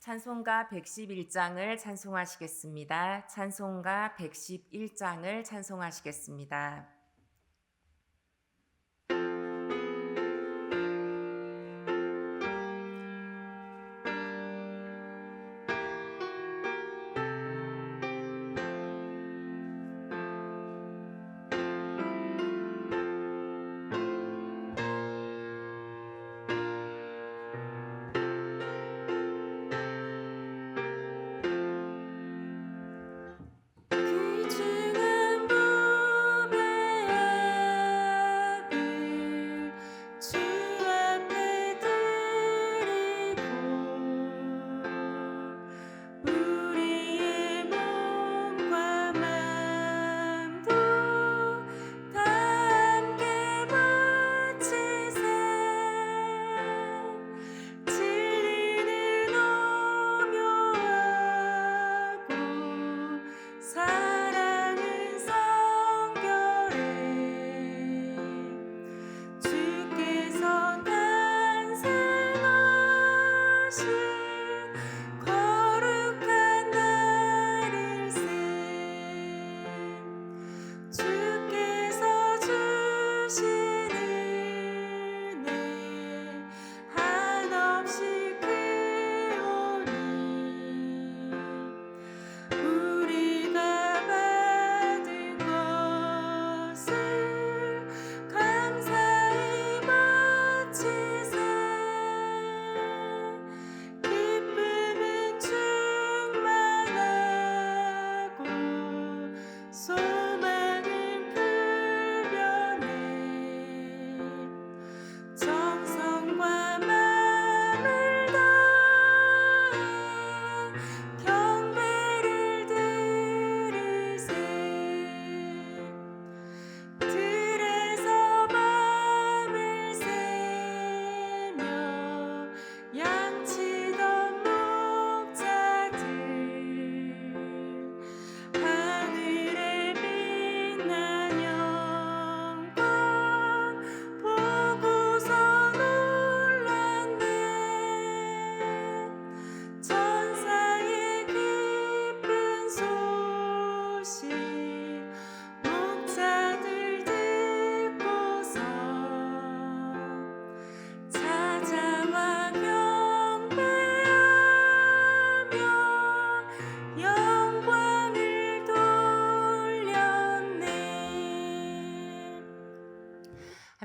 찬송가 111장을 찬송하시겠습니다. 찬송가 111장을 찬송하시겠습니다.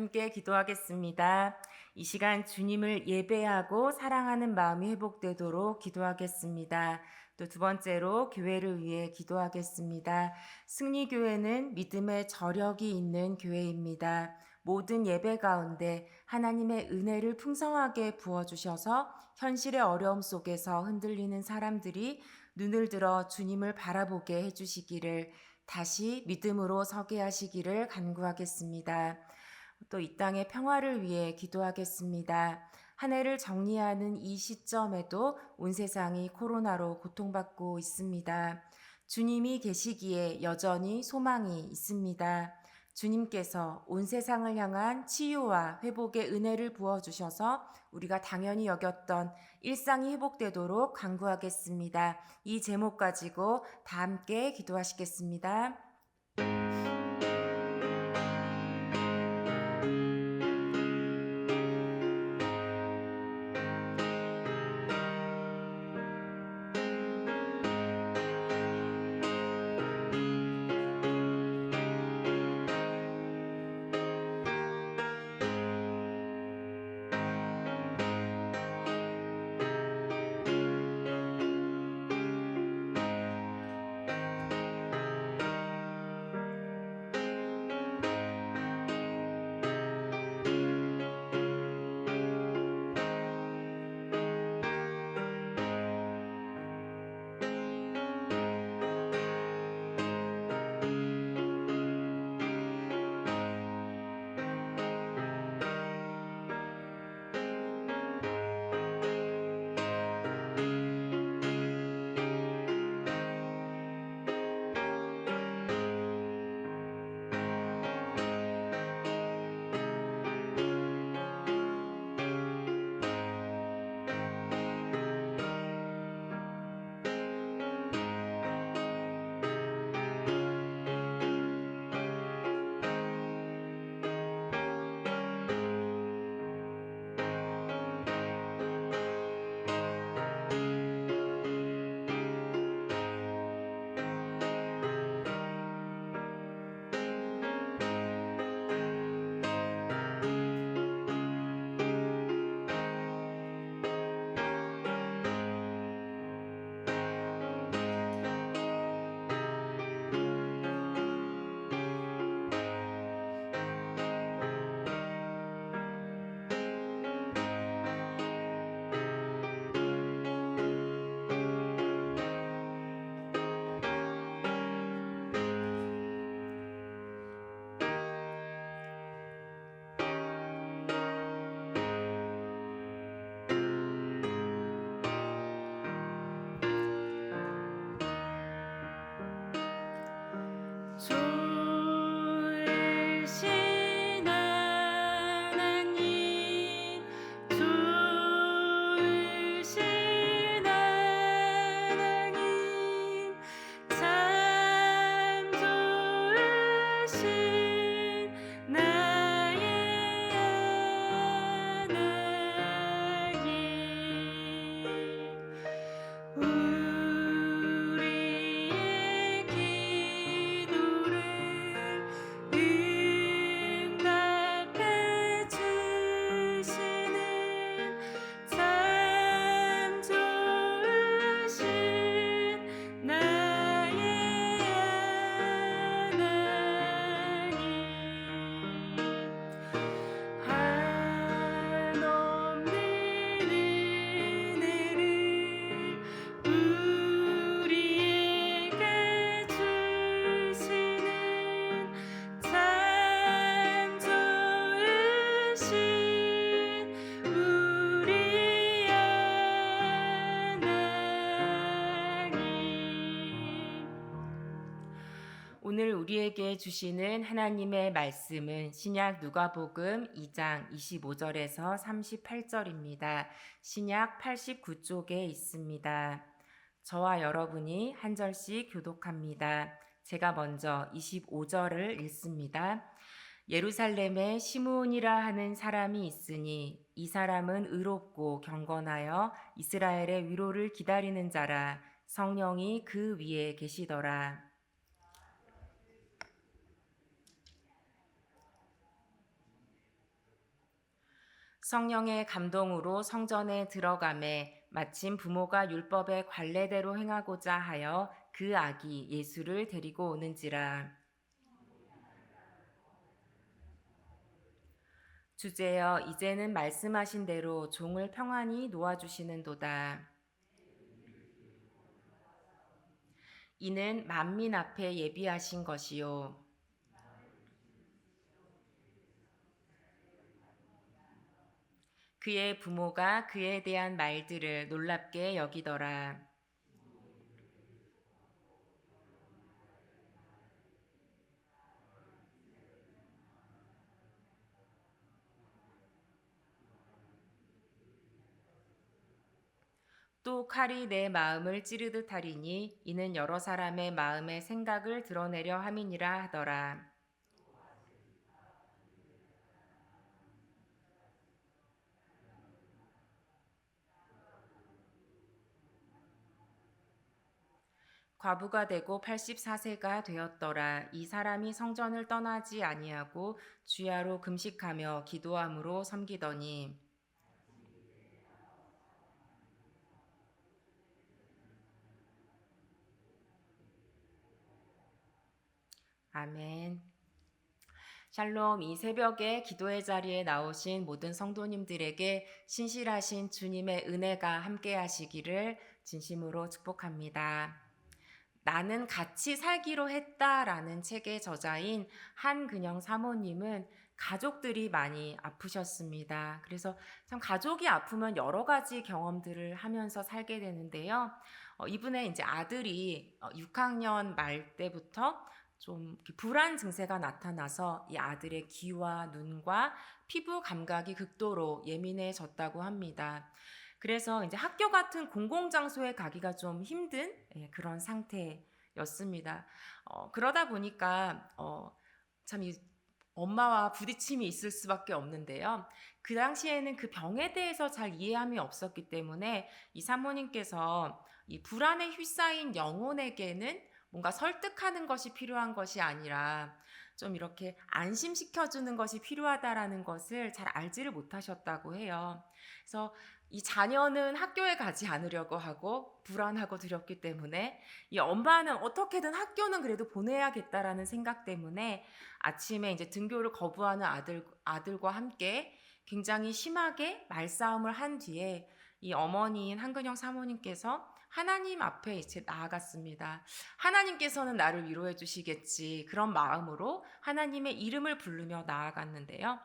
함께 기도하겠습니다. 이 시간 주님을 예배하고 사랑하는 마음이 회복되도록 기도하겠습니다. 또 두 번째로 교회를 위해 기도하겠습니다. 승리교회는 믿음의 저력이 있는 교회입니다. 모든 예배 가운데 하나님의 은혜를 풍성하게 부어주셔서 현실의 어려움 속에서 흔들리는 사람들이 눈을 들어 주님을 바라보게 해주시기를, 다시 믿음으로 서게 하시기를 간구하겠습니다. 또 이 땅의 평화를 위해 기도하겠습니다. 한 해를 정리하는 이 시점에도 온 세상이 코로나로 고통받고 있습니다. 주님이 계시기에 여전히 소망이 있습니다. 주님께서 온 세상을 향한 치유와 회복의 은혜를 부어주셔서 우리가 당연히 여겼던 일상이 회복되도록 간구하겠습니다. 이 제목 가지고 다 함께 기도하시겠습니다. 오늘 우리에게 주시는 하나님의 말씀은 신약 누가복음 2장 25절에서 38절입니다. 신약 89쪽에 있습니다. 저와 여러분이 한 절씩 교독합니다. 제가 먼저 25절을 읽습니다. 예루살렘에 시므온이라 하는 사람이 있으니 이 사람은 의롭고 경건하여 이스라엘의 위로를 기다리는 자라. 성령이 그 위에 계시더라. 성령의 감동으로 성전에 들어가매 마침 부모가 율법의 관례대로 행하고자 하여 그 아기 예수를 데리고 오는지라. 주제여 이제는 말씀하신 대로 종을 평안히 놓아주시는도다. 이는 만민 앞에 예비하신 것이요 그의 부모가 그에 대한 말들을 놀랍게 여기더라. 또 칼이 내 마음을 찌르듯 하리니 이는 여러 사람의 마음의 생각을 드러내려 함이니라 하더라. 과부가 되고 84세가 되었더라. 이 사람이 성전을 떠나지 아니하고 주야로 금식하며 기도함으로 섬기더니 아멘. 샬롬. 이 새벽에 기도의 자리에 나오신 모든 성도님들에게 신실하신 주님의 은혜가 함께 하시기를 진심으로 축복합니다. 나는 같이 살기로 했다라는 책의 저자인 한근영 사모님은 가족들이 많이 아프셨습니다. 그래서 참 가족이 아프면 여러 가지 경험들을 하면서 살게 되는데요. 이분의 이제 아들이 6학년 말 때부터 좀 불안 증세가 나타나서 이 아들의 귀와 눈과 피부 감각이 극도로 예민해졌다고 합니다. 그래서 이제 학교 같은 공공장소에 가기가 좀 힘든 그런 상태였습니다. 그러다 보니까 참 엄마와 부딪힘이 있을 수밖에 없는데요. 그 당시에는 그 병에 대해서 잘 이해함이 없었기 때문에 이 사모님께서 이 불안에 휩싸인 영혼에게는 뭔가 설득하는 것이 필요한 것이 아니라 좀 이렇게 안심시켜주는 것이 필요하다라는 것을 잘 알지를 못하셨다고 해요. 그래서 이 자녀는 학교에 가지 않으려고 하고 불안하고 두렵기 때문에 이 엄마는 어떻게든 학교는 그래도 보내야겠다라는 생각 때문에 아침에 이제 등교를 거부하는 아들과 함께 굉장히 심하게 말싸움을 한 뒤에 이 어머니인 한근영 사모님께서 하나님 앞에 이제 나아갔습니다. 하나님께서는 나를 위로해 주시겠지. 그런 마음으로 하나님의 이름을 부르며 나아갔는데요.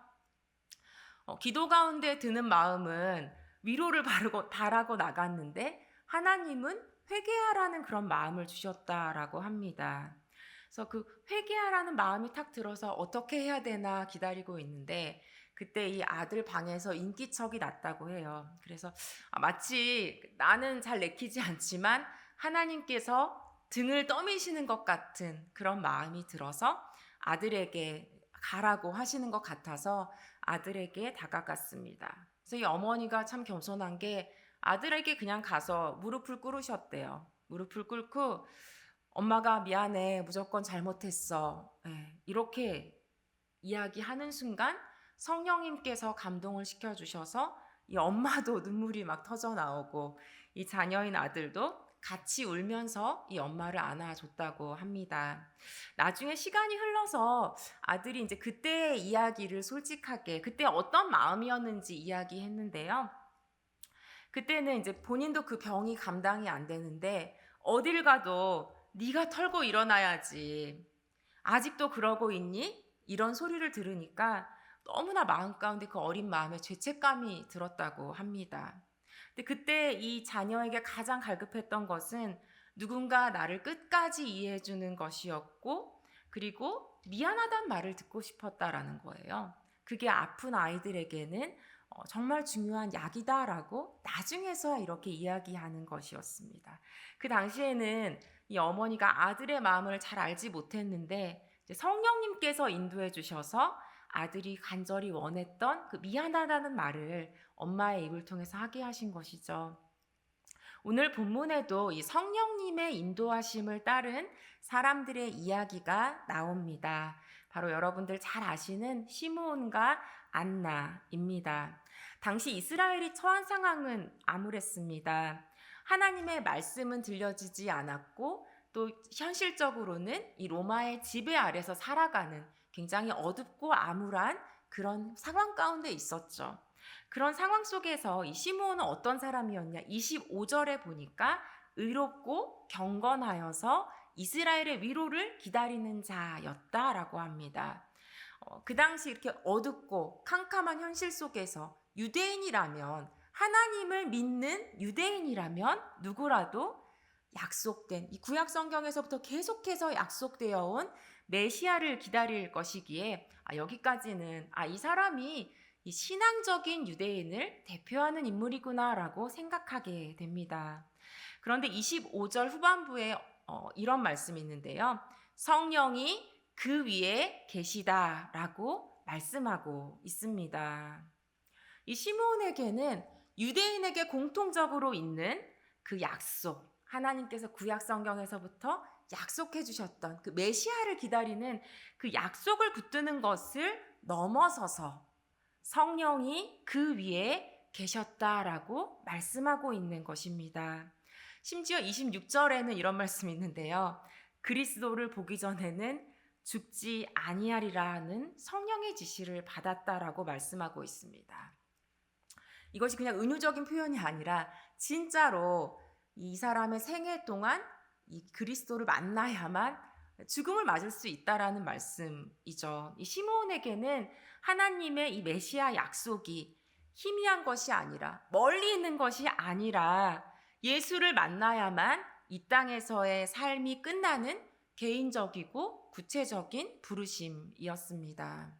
기도 가운데 드는 마음은 위로를 바라고 나갔는데 하나님은 회개하라는 그런 마음을 주셨다라고 합니다. 그래서 그 회개하라는 마음이 탁 들어서 어떻게 해야 되나 기다리고 있는데 그때 이 아들 방에서 인기척이 났다고 해요. 그래서 마치 나는 잘 내키지 않지만 하나님께서 등을 떠미시는 것 같은 그런 마음이 들어서 아들에게 가라고 하시는 것 같아서 아들에게 다가갔습니다. 그래서 이 어머니가 참 겸손한 게 아들에게 그냥 가서 무릎을 꿇으셨대요. 무릎을 꿇고 엄마가 미안해, 무조건 잘못했어. 이렇게 이야기하는 순간 성령님께서 감동을 시켜주셔서 이 엄마도 눈물이 막 터져 나오고 이 자녀인 아들도 같이 울면서 이 엄마를 안아줬다고 합니다. 나중에 시간이 흘러서 아들이 이제 그때의 이야기를 솔직하게 그때 어떤 마음이었는지 이야기했는데요. 그때는 이제 본인도 그 병이 감당이 안 되는데 어딜 가도 네가 털고 일어나야지. 아직도 그러고 있니? 이런 소리를 들으니까 너무나 마음 가운데 그 어린 마음에 죄책감이 들었다고 합니다. 근데 그때 이 자녀에게 가장 갈급했던 것은 누군가 나를 끝까지 이해해 주는 것이었고 그리고 미안하다는 말을 듣고 싶었다라는 거예요. 그게 아픈 아이들에게는 정말 중요한 약이다라고 나중에서야 이렇게 이야기하는 것이었습니다. 그 당시에는 이 어머니가 아들의 마음을 잘 알지 못했는데 이제 성령님께서 인도해 주셔서 아들이 간절히 원했던 그 미안하다는 말을 엄마의 입을 통해서 하게 하신 것이죠. 오늘 본문에도 이 성령님의 인도하심을 따른 사람들의 이야기가 나옵니다. 바로 여러분들 잘 아시는 시므온과 안나입니다. 당시 이스라엘이 처한 상황은 암울했습니다. 하나님의 말씀은 들려지지 않았고 또 현실적으로는 이 로마의 지배 아래서 살아가는 굉장히 어둡고 암울한 그런 상황 가운데 있었죠. 그런 상황 속에서 이 시므온은 어떤 사람이었냐? 25절에 보니까 의롭고 경건하여서 이스라엘의 위로를 기다리는 자였다라고 합니다. 그 당시 이렇게 어둡고 캄캄한 현실 속에서 유대인이라면, 하나님을 믿는 유대인이라면 누구라도 약속된, 이 구약 성경에서부터 계속해서 약속되어 온 메시아를 기다릴 것이기에 여기까지는 이 사람이 이 신앙적인 유대인을 대표하는 인물이구나라고 생각하게 됩니다. 그런데 25절 후반부에 이런 말씀이 있는데요. 성령이 그 위에 계시다라고 말씀하고 있습니다. 이 시므온에게는 유대인에게 공통적으로 있는 그 약속, 하나님께서 구약 성경에서부터 약속해 주셨던 그 메시아를 기다리는 그 약속을 붙드는 것을 넘어서서 성령이 그 위에 계셨다라고 말씀하고 있는 것입니다. 심지어 26절에는 이런 말씀이 있는데요. 그리스도를 보기 전에는 죽지 아니하리라는 성령의 지시를 받았다라고 말씀하고 있습니다. 이것이 그냥 은유적인 표현이 아니라 진짜로 이 사람의 생애 동안 이 그리스도를 만나야만 죽음을 맞을 수 있다라는 말씀이죠. 이 시므온에게는 하나님의 이 메시아 약속이 희미한 것이 아니라, 멀리 있는 것이 아니라 예수를 만나야만 이 땅에서의 삶이 끝나는 개인적이고 구체적인 부르심이었습니다.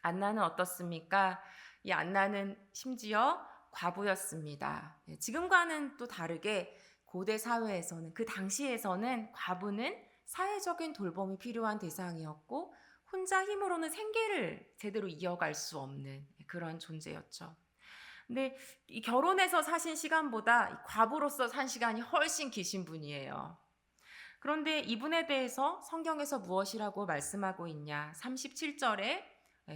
안나는 어떻습니까? 이 안나는 심지어 과부였습니다. 지금과는 또 다르게 고대 사회에서는, 그 당시에서는 과부는 사회적인 돌봄이 필요한 대상이었고 혼자 힘으로는 생계를 제대로 이어갈 수 없는 그런 존재였죠. 근데 이 결혼해서 사신 시간보다 과부로서 산 시간이 훨씬 기신 분이에요. 그런데 이분에 대해서 성경에서 무엇이라고 말씀하고 있냐? 37절에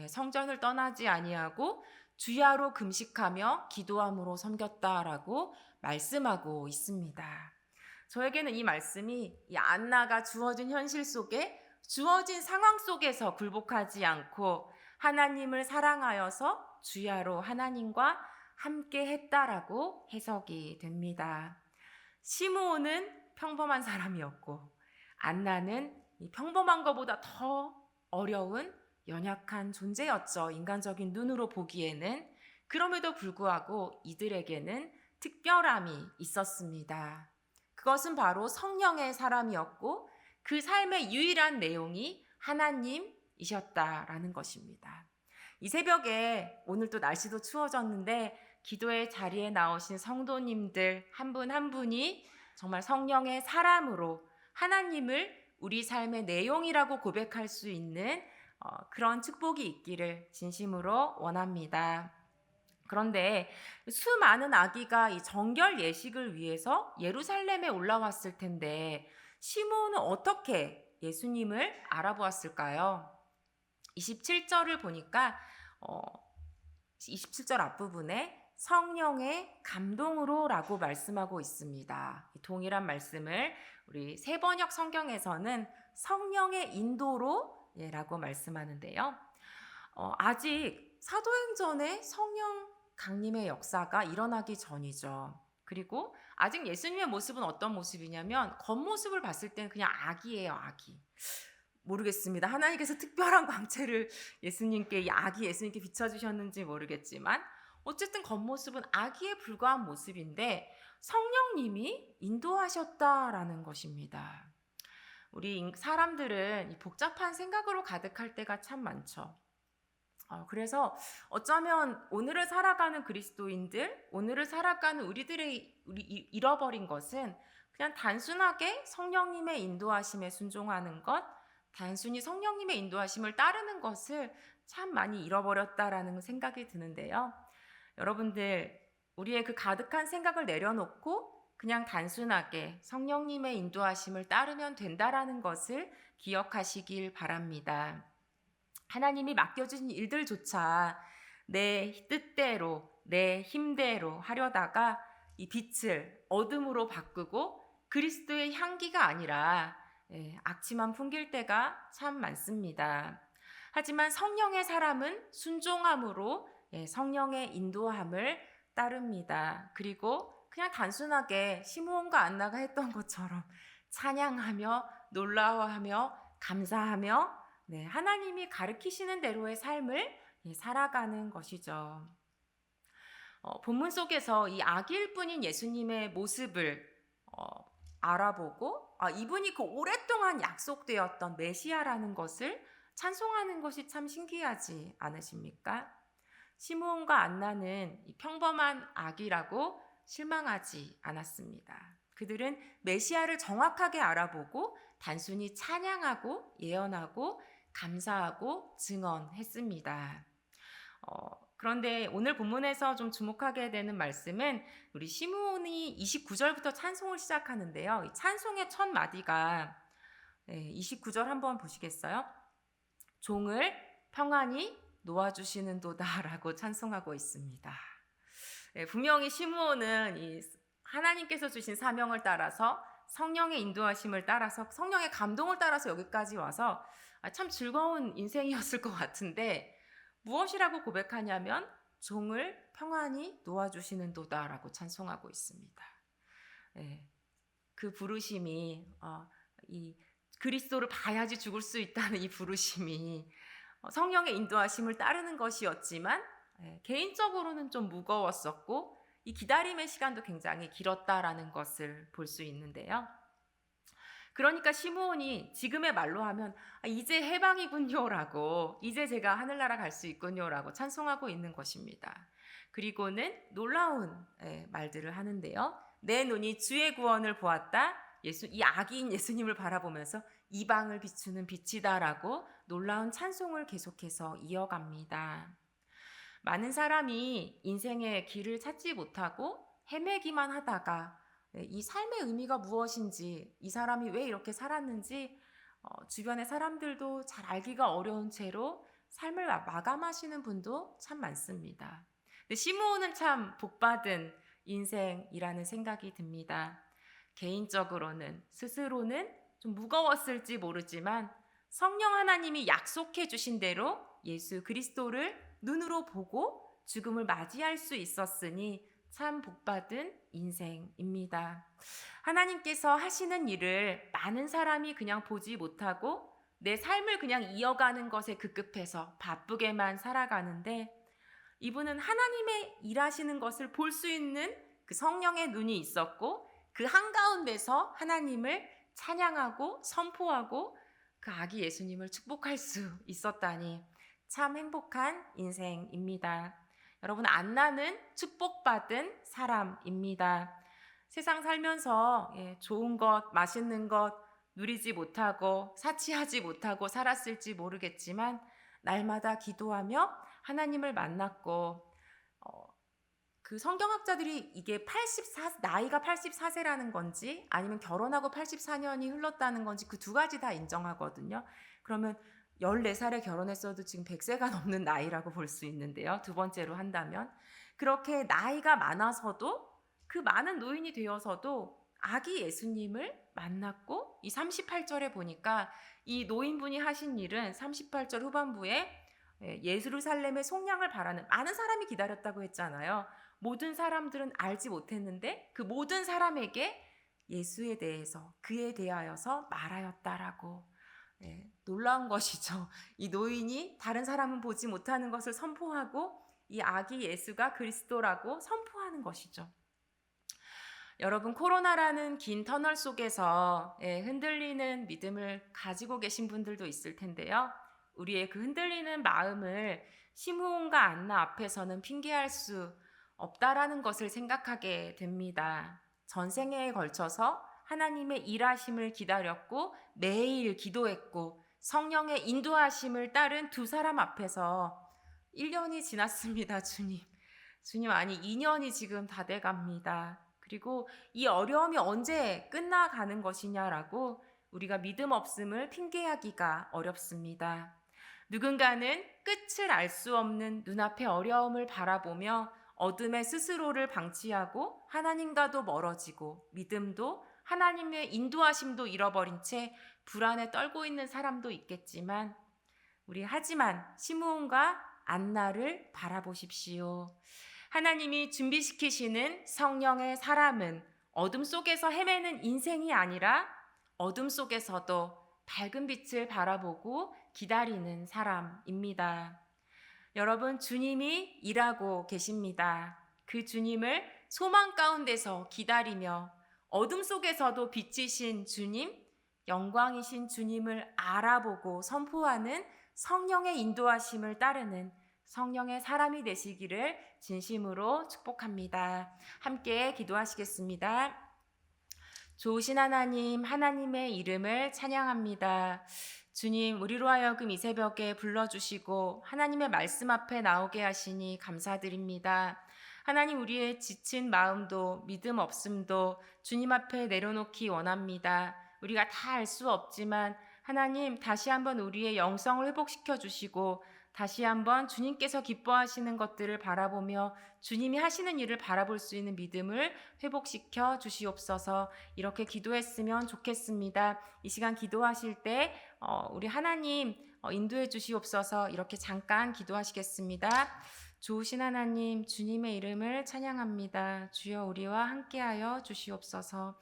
성전을 떠나지 아니하고 주야로 금식하며 기도함으로 섬겼다라고 말씀하고 있습니다. 저에게는 이 말씀이 이 안나가 주어진 현실 속에, 주어진 상황 속에서 굴복하지 않고 하나님을 사랑하여서 주야로 하나님과 함께 했다라고 해석이 됩니다. 시므온은 평범한 사람이었고 안나는 이 평범한 것보다 더 어려운 연약한 존재였죠. 인간적인 눈으로 보기에는. 그럼에도 불구하고 이들에게는 특별함이 있었습니다. 그것은 바로 성령의 사람이었고 그 삶의 유일한 내용이 하나님이셨다라는 것입니다. 이 새벽에 오늘 또 날씨도 추워졌는데 기도의 자리에 나오신 성도님들 한 분 한 분이 정말 성령의 사람으로 하나님을 우리 삶의 내용이라고 고백할 수 있는 그런 축복이 있기를 진심으로 원합니다. 그런데 수많은 아기가 이 정결 예식을 위해서 예루살렘에 올라왔을 텐데 시므온은 어떻게 예수님을 알아보았을까요? 27절을 보니까 27절 앞부분에 성령의 감동으로라고 말씀하고 있습니다. 동일한 말씀을 우리 세번역 성경에서는 성령의 인도로라고 말씀하는데요. 아직 사도행전에 성령 강림의 역사가 일어나기 전이죠. 그리고 아직 예수님의 모습은 어떤 모습이냐면 겉모습을 봤을 때는 그냥 아기예요, 아기. 모르겠습니다. 하나님께서 특별한 광채를 예수님께 비춰주셨는지 모르겠지만 어쨌든 겉모습은 아기에 불과한 모습인데 성령님이 인도하셨다라는 것입니다. 우리 사람들은 이 복잡한 생각으로 가득할 때가 참 많죠. 그래서 어쩌면 오늘을 살아가는 그리스도인들, 오늘을 살아가는 우리 잃어버린 것은 그냥 단순하게 성령님의 인도하심에 순종하는 것, 단순히 성령님의 인도하심을 따르는 것을 참 많이 잃어버렸다라는 생각이 드는데요. 여러분들, 우리의 그 가득한 생각을 내려놓고 그냥 단순하게 성령님의 인도하심을 따르면 된다라는 것을 기억하시길 바랍니다. 하나님이 맡겨주신 일들조차 내 뜻대로, 내 힘대로 하려다가 이 빛을 어둠으로 바꾸고 그리스도의 향기가 아니라 악취만 풍길 때가 참 많습니다. 하지만 성령의 사람은 순종함으로 성령의 인도함을 따릅니다. 그리고 그냥 단순하게 시므온과 안나가 했던 것처럼 찬양하며 놀라워하며 감사하며 하나님이 가르치시는 대로의 삶을 살아가는 것이죠. 본문 속에서 이 아기일 뿐인 예수님의 모습을 알아보고 이분이 그 오랫동안 약속되었던 메시아라는 것을 찬송하는 것이 참 신기하지 않으십니까? 시므온과 안나는 평범한 아기라고 실망하지 않았습니다. 그들은 메시아를 정확하게 알아보고 단순히 찬양하고 예언하고 감사하고 증언했습니다. 그런데 오늘 본문에서 좀 주목하게 되는 말씀은 우리 시므온이 29절부터 찬송을 시작하는데요. 이 찬송의 첫 마디가 29절 한번 보시겠어요? 종을 평안히 놓아주시는도다라고 찬송하고 있습니다. 분명히 시므온은 이 하나님께서 주신 사명을 따라서 성령의 인도하심을 따라서 성령의 감동을 따라서 여기까지 와서 참 즐거운 인생이었을 것 같은데 무엇이라고 고백하냐면 종을 평안히 놓아주시는도다라고 찬송하고 있습니다. 그 부르심이 이 그리스도를 봐야지 죽을 수 있다는 이 부르심이 성령의 인도하심을 따르는 것이었지만 개인적으로는 좀 무거웠었고 이 기다림의 시간도 굉장히 길었다라는 것을 볼 수 있는데요. 그러니까 시므온이 지금의 말로 하면 이제 해방이군요라고, 이제 제가 하늘나라 갈 수 있군요라고 찬송하고 있는 것입니다. 그리고는 놀라운 말들을 하는데요. 내 눈이 주의 구원을 보았다. 이 아기인 예수님을 바라보면서 이방을 비추는 빛이다라고 놀라운 찬송을 계속해서 이어갑니다. 많은 사람이 인생의 길을 찾지 못하고 헤매기만 하다가 이 삶의 의미가 무엇인지, 이 사람이 왜 이렇게 살았는지 주변의 사람들도 잘 알기가 어려운 채로 삶을 마감하시는 분도 참 많습니다. 근데 시므온은 참 복받은 인생이라는 생각이 듭니다. 개인적으로는 스스로는 좀 무거웠을지 모르지만 성령 하나님이 약속해 주신 대로 예수 그리스도를 눈으로 보고 죽음을 맞이할 수 있었으니 참 복받은 인생입니다. 하나님께서 하시는 일을 많은 사람이 그냥 보지 못하고 내 삶을 그냥 이어가는 것에 급급해서 바쁘게만 살아가는데 이분은 하나님의 일하시는 것을 볼 수 있는 그 성령의 눈이 있었고 그 한가운데서 하나님을 찬양하고 선포하고 그 아기 예수님을 축복할 수 있었다니 참 행복한 인생입니다. 여러분, 안나는 축복받은 사람입니다. 세상 살면서 좋은 것, 맛있는 것 누리지 못하고 사치하지 못하고 살았을지 모르겠지만 날마다 기도하며 하나님을 만났고 그 성경학자들이 이게 나이가 84세라는 건지 아니면 결혼하고 84년이 흘렀다는 건지 그 두 가지 다 인정하거든요. 그러면 14살에 결혼했어도 지금 100세가 넘는 나이라고 볼 수 있는데요. 두 번째로 한다면 그렇게 나이가 많아서도 그 많은 노인이 되어서도 아기 예수님을 만났고 이 38절에 보니까 이 노인분이 하신 일은 38절 후반부에 예루살렘의 속량을 바라는 많은 사람이 기다렸다고 했잖아요. 모든 사람들은 알지 못했는데 그 모든 사람에게 예수에 대해서 그에 대하여서 말하였다라고. 놀라운 것이죠. 이 노인이 다른 사람은 보지 못하는 것을 선포하고 이 아기 예수가 그리스도라고 선포하는 것이죠. 여러분, 코로나라는 긴 터널 속에서 흔들리는 믿음을 가지고 계신 분들도 있을 텐데요. 우리의 그 흔들리는 마음을 시므온과 안나 앞에서는 핑계할 수 없다라는 것을 생각하게 됩니다. 전생애에 걸쳐서 하나님의 일하심을 기다렸고 매일 기도했고 성령의 인도하심을 따른 두 사람 앞에서 1년이 지났습니다, 주님. 주님, 아니 2년이 지금 다 돼갑니다. 그리고 이 어려움이 언제 끝나가는 것이냐라고 우리가 믿음 없음을 핑계하기가 어렵습니다. 누군가는 끝을 알 수 없는 눈앞의 어려움을 바라보며 어둠에 스스로를 방치하고 하나님과도 멀어지고 믿음도 하나님의 인도하심도 잃어버린 채 불안에 떨고 있는 사람도 있겠지만 하지만 시므온과 안나를 바라보십시오. 하나님이 준비시키시는 성령의 사람은 어둠 속에서 헤매는 인생이 아니라 어둠 속에서도 밝은 빛을 바라보고 기다리는 사람입니다. 여러분, 주님이 일하고 계십니다. 그 주님을 소망 가운데서 기다리며 어둠 속에서도 빛이신 주님, 영광이신 주님을 알아보고 선포하는 성령의 인도하심을 따르는 성령의 사람이 되시기를 진심으로 축복합니다. 함께 기도하시겠습니다. 좋으신 하나님, 하나님의 이름을 찬양합니다. 주님, 우리로 하여금 이 새벽에 불러주시고 하나님의 말씀 앞에 나오게 하시니 감사드립니다. 하나님, 우리의 지친 마음도 믿음 없음도 주님 앞에 내려놓기 원합니다. 우리가 다 알 수 없지만 하나님, 다시 한번 우리의 영성을 회복시켜 주시고 다시 한번 주님께서 기뻐하시는 것들을 바라보며 주님이 하시는 일을 바라볼 수 있는 믿음을 회복시켜 주시옵소서. 이렇게 기도했으면 좋겠습니다. 이 시간 기도하실 때 우리 하나님 인도해 주시옵소서. 이렇게 잠깐 기도하시겠습니다. 좋으신 하나님, 주님의 이름을 찬양합니다. 주여, 우리와 함께하여 주시옵소서.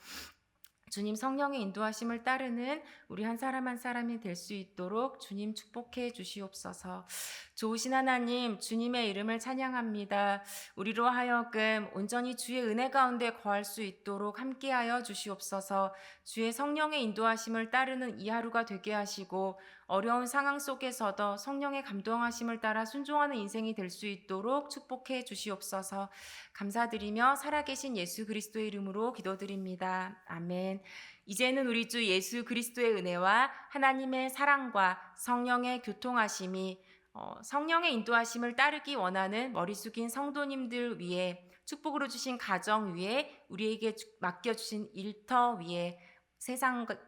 주님 성령의 인도하심을 따르는 우리 한 사람 한 사람이 될 수 있도록 주님 축복해 주시옵소서. 좋으신 하나님, 주님의 이름을 찬양합니다. 우리로 하여금 온전히 주의 은혜 가운데 거할 수 있도록 함께하여 주시옵소서. 주의 성령의 인도하심을 따르는 이 하루가 되게 하시고 어려운 상황 속에서도 성령의 감동하심을 따라 순종하는 인생이 될 수 있도록 축복해 주시옵소서. 감사드리며 살아계신 예수 그리스도의 이름으로 기도드립니다. 아멘. 이제는 우리 주 예수 그리스도의 은혜와 하나님의 사랑과 성령의 교통하심이 성령의 인도하심을 따르기 원하는 머리 숙인 성도님들 위에 축복으로 주신 가정 위에 우리에게 맡겨주신 일터 위에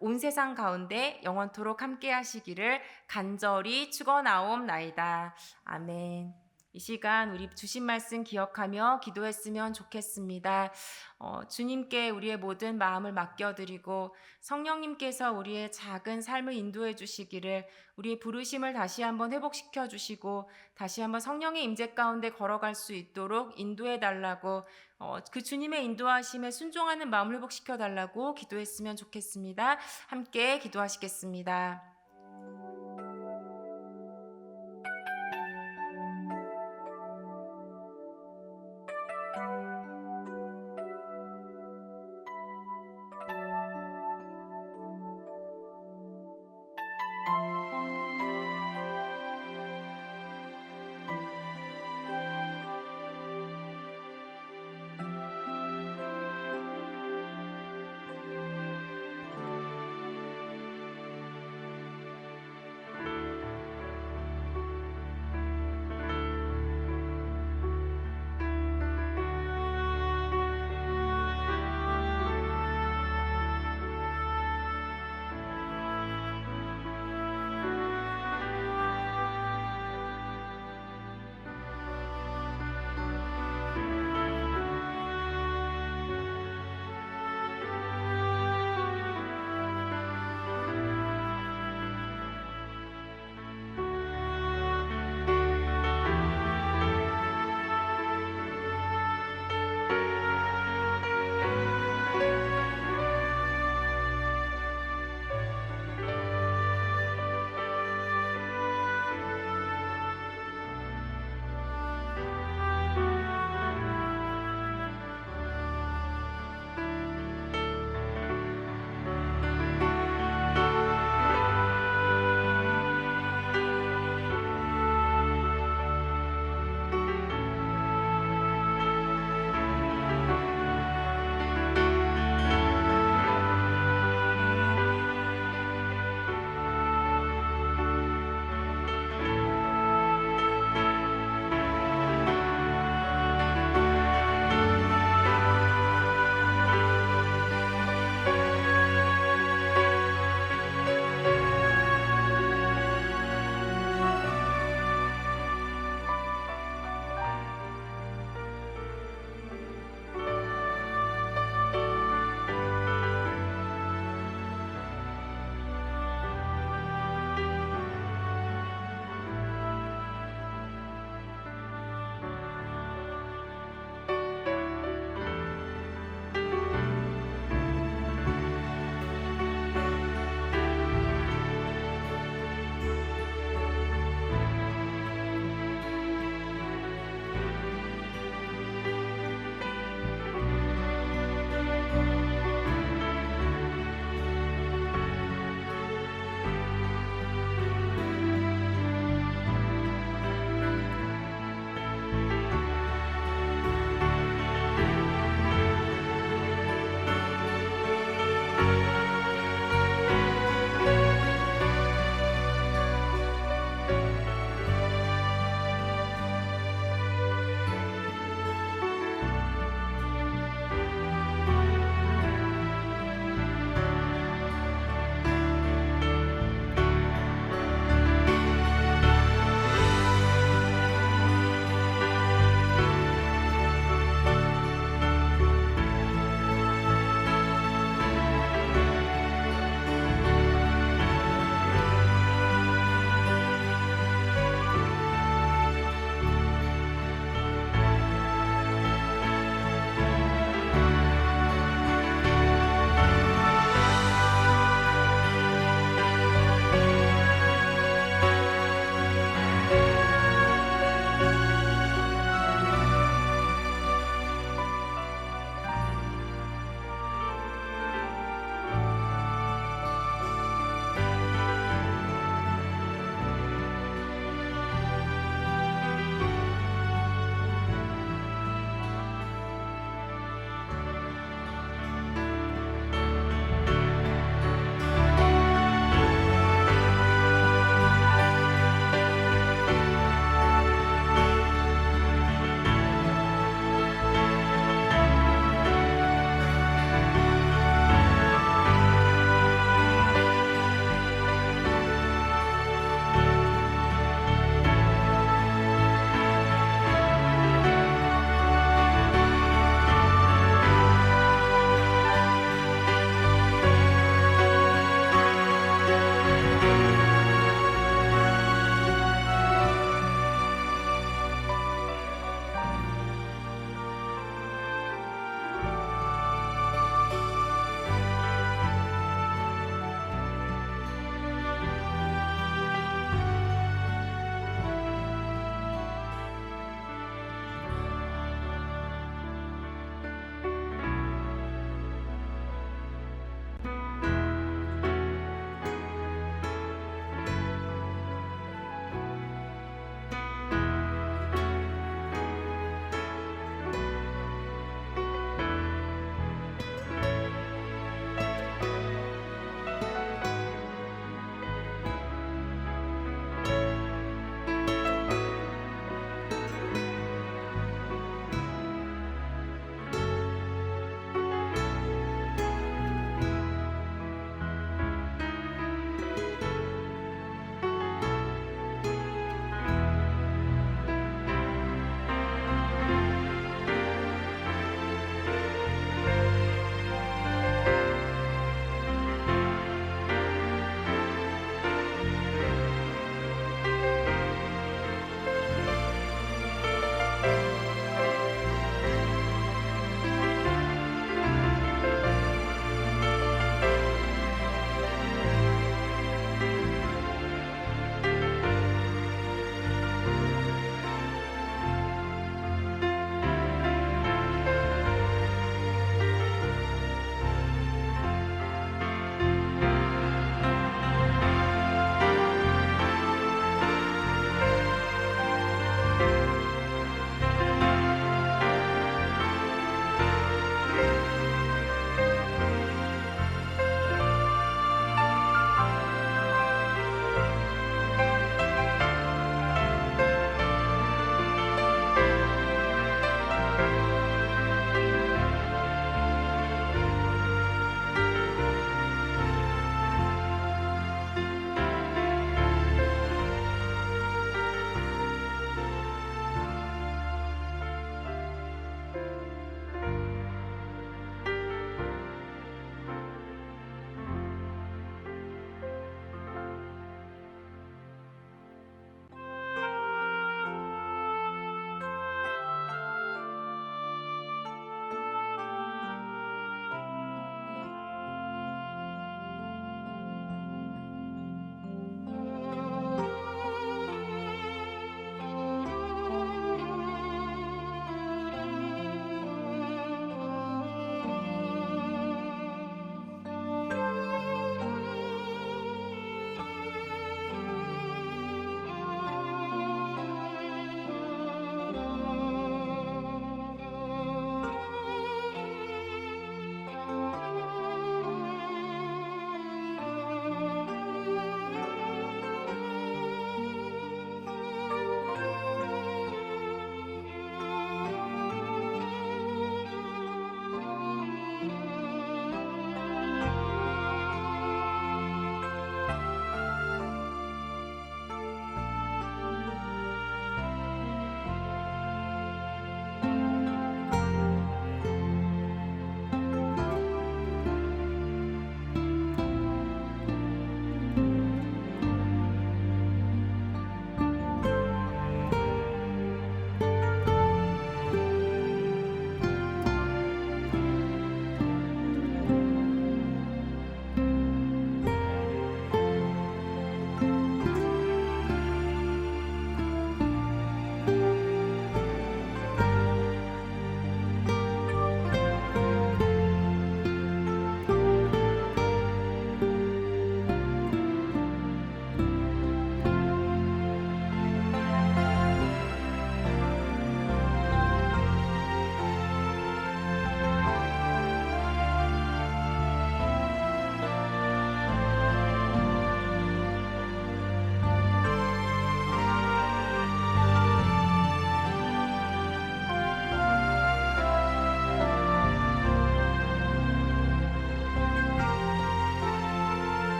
온 세상 가운데 영원토록 함께 하시기를 간절히 축원하옵나이다. 아멘. 이 시간 우리 주신 말씀 기억하며 기도했으면 좋겠습니다. 주님께 우리의 모든 마음을 맡겨드리고 성령님께서 우리의 작은 삶을 인도해 주시기를 우리의 부르심을 다시 한번 회복시켜 주시고 다시 한번 성령의 임재 가운데 걸어갈 수 있도록 인도해 달라고 그 주님의 인도하심에 순종하는 마음을 회복시켜 달라고 기도했으면 좋겠습니다. 함께 기도하시겠습니다.